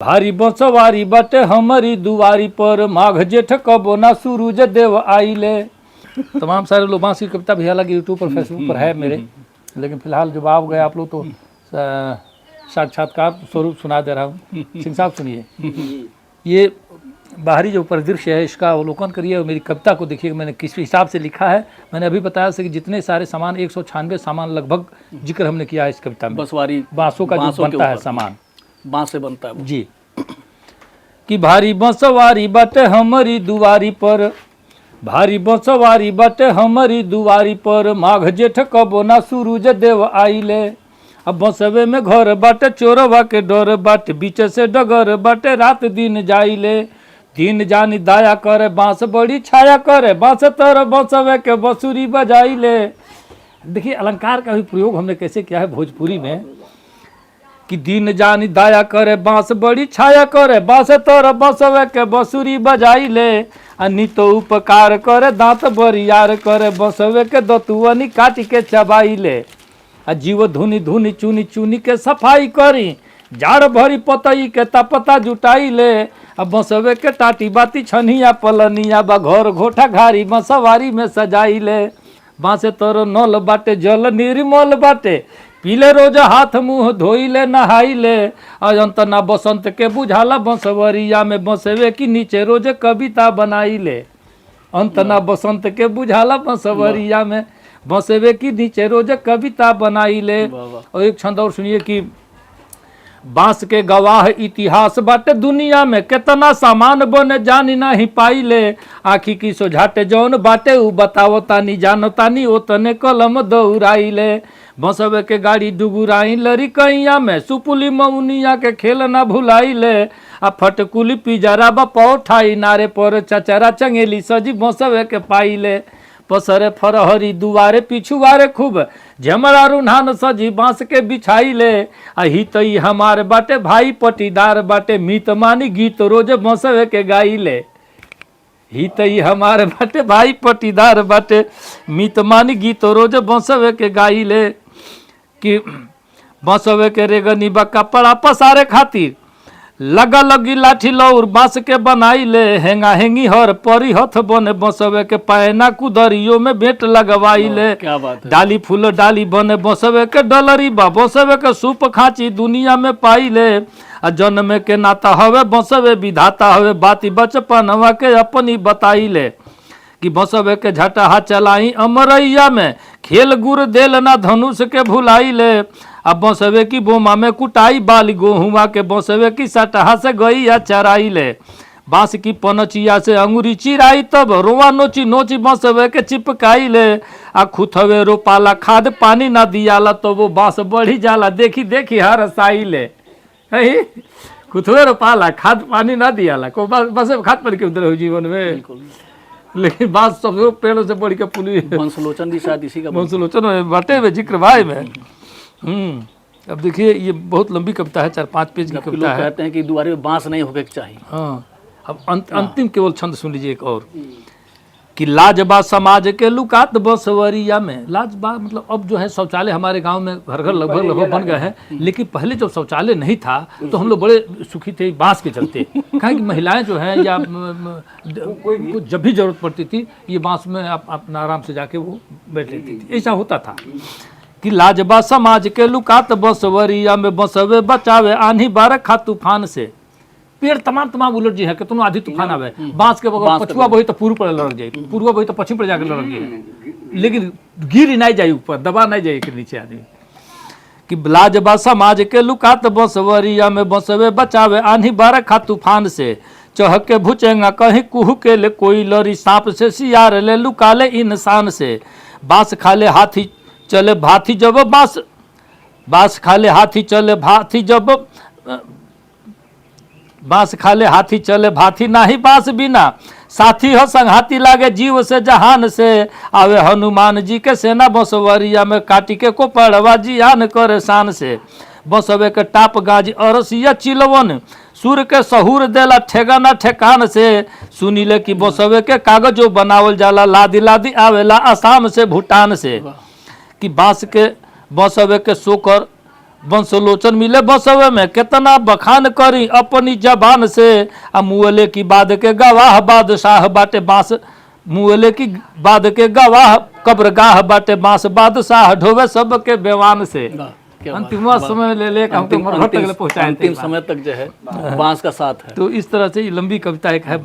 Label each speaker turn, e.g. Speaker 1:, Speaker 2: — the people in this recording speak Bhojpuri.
Speaker 1: भारी बंसवारी बाटे हमारी दुआरी पर, माघ जेठ कबो ना सूरज देव आइले। तमाम सारे लोग बांस की कविता भी हालांकि यूट्यूब पर फेसबुक पर है मेरे, लेकिन फिलहाल जब आप गए आप लोग तो साक्षात्कार स्वरूप सुना दे रहा हूँ। सिंह साहब सुनिए, ये बाहरी जो परिदृश्य है इसका अवलोकन करिए और मेरी कविता को देखिए मैंने किस हिसाब से लिखा है। मैंने अभी बताया कि जितने सारे सामान 196 सामान लगभग जिक्र हमने किया है इस कविता में।
Speaker 2: बंसवारी
Speaker 1: बांसों का जो बनता है सामान,
Speaker 2: बांस से बनता है
Speaker 1: जी। कि भारी बंसवारी बाटे हमारी दुआरी पर, भारी बंसवारी बाटे हमारी दुआरी पर, माघ जेठ कबो ना सूरज देव आइले। अब बंसवे में घर बाटे चोरवा के डर बाटे, बीच से डगर बाटे रात दिन जाइले। दिन जानी दाया करे बांस बड़ी छाया करे, बांस तर बंसवे के बंसुरी बजाइले। देखिए अलंकार का भी प्रयोग हमने कैसे किया है भोजपुरी में कि दिन जानी दाया करे बांस बड़ी छाया करे, बांस तर बंसवे के बंसुरी बजाइले। नित उपकार करे दांत बरियार करे, बंसवे के दतुअनी काटी के चबाइले। जीव धुनी धुनी चुनी चुनी के सफाई करी, झाड़ भरी पतई के तपता जुटाइले। अब बंसवे के टाटी बाती छनिया पलनिया बा, घर घोटा घारी बंसवारी में सजाइले। बांसे तर नल बाटे जल निर्मल बाटे, पीले रोज हाथ मुंह धोइले नहाइले। अंत ना बसंत के बुझाला बंसवरिया में, बंसवे की नीचे रोज कविता बनाइले। अंत ना बसंत के बुझाला बंसवरिया में, बंसवे की नीचे रोज कविता बनाइले। और एक छंद और सुनिए कि बांस के गवाह इतिहास बाटे दुनिया में, कितना सामान बने जानी नहीं पाइले। आखी की सोझाटे जौन बाटे उ बताओ तानी, जानो तानी ओतने कलम दौड़ाइले। बंसवे के गाड़ी डुगुराई लरी कैया में, सुपुली मौनिया के खेल ना भुलाइले। आ फटकुली पिजरा बा पौठाई नारे पर, चचरा चंगेली सजी बंसवे के पाइले। पसरे फरहरी दुआरे पिछुआरे खूब, झमरा रुन्हान सजी बांस के बिछाइले। हितई हमारे बाटे भाई पटीदार बाटे, मीत मानी गीत रोज बंसवे के गाइले। हितई हमारे बाटे भाई पटीदार बाटे, मीत मानी गीत रोज बंसवे के गाइले। कि बंसवे के रेगनी बा कपड़ा पसारे खातिर, लगा लगी लाठी लौर बांस के बनाइले। हेंगा हेंगी हर परी हथ बने, बंसवे के पैना कुदरियों में भेंट लगवाइले। डाली फूल डाली बने बंसवे के डलरी बा, बंसवे के सूप खांची दुनिया में पाइले। जन्म के नाता हवे बंसवे विधाता हवे, बाती बचपनवा के अपनी बताइले। कि बंसवे के झटहा चलाई अमरैया में, खेल गुर देल ना धनुष के भुलाइले। अब बंसवे की बोमा में कुटाई बाली गोहुआ के, बंसवे की सटहा से गईया चराइले। बांस की पनचिया से अंगूरी चिराई तब, रोआ नोची नोची बंसवे के चिपकाइले। आ खुथवे रोपाला खाद पानी ना दियाला, तो वो बांस बढ़ी जाला देखी देखी हरसाइले। खुथवे रोपाला खाद पानी ना दियाला, को बस खाद पानी के उधर हो जीवन में, लेकिन बात सब पेड़ों से बढ़ के पुली
Speaker 2: वंशलोचन भी शायद इसी का
Speaker 1: वंशलोचन बाटे में जिक्र भाई में। अब देखिए ये बहुत लंबी कविता है, 4-5 पेज की कविता है।
Speaker 2: कहते हैं कि दुआरे में बांस नहीं होके चाहिए।
Speaker 1: हाँ, अब अंतिम केवल छंद सुन लीजिए एक और कि लाजबा समाज के लुकात बंसवरिया में। लाजबा मतलब अब जो है शौचालय हमारे गांव में घर घर लगभग बन गए हैं, लेकिन पहले जब शौचालय नहीं था तो हम लोग बड़े सुखी थे बांस के चलते। कहा कि महिलाएं जो हैं या जब भी जरूरत पड़ती थी ये बांस में अपना आराम से जाके वो बैठ लेती थी, ऐसा होता था। कि लाजबा समाज के लुकात बंसवरिया में, बंसवे बचावे आंधी बारखा तूफान से। पेड़ तमाम उलट जी है कि तुम आधी तूफान आवे, बांस के बगल पछुआ बही तो पूर्व पर लड़क जाए, पूर्व बही तो पश्चिम पर जाकर लड़क जाए, लेकिन गिर नहीं जाए ऊपर, दबा नहीं जाए कि नीचे आदमी। कि लाजबा समाज के लुकात बंसवरिया में, बंसवे बचावे आंधी बारखा तूफान से। चह के भुचेंगा कहीं कुह के ले कोई लरी, सांप से सियार ले लुका ले इंसान से। बांस खाले हाथी चले भाथी जब, बांस खाले हाथी चले भाथी जब, बांस खाले हाथी चले भाथी नाही बांस बिना। साथी हो संघाती लागे जीव से जहान से। आवे हनुमान जी के सेना बंसवरिया में, काटी के को पड़वा जियान करे शान से। बंसवे के टाप गाजी अरसिया चिलवन, सूर के सहूर देला ठेगाना ठेकान से। सुनीले कि बंसवे के कागजो बनावल जाला, लादी लादी आवेला आसाम से भूटान से। कि बांस के बंसवे के सोकर बंसलोचन मिले बसवे में कितना बखान करी अपनी जबान से। आ मुअले की बाद के गवाह बादशाह बाटे बांस, मुअले की बाद के गवाह कब्रगाह बाटे बांस, बादशाह ढोवे सबके बेवान से।
Speaker 2: वाह, क्या बात
Speaker 1: अंतिम
Speaker 2: है,
Speaker 1: समय ले ले हम तो
Speaker 2: अंतिम
Speaker 1: मरघट तक ले पहुंचाए थे।
Speaker 2: अंतिम समय तक जो है बांस का साथ है।
Speaker 1: तो इस तरह से ये लंबी कविता एक है।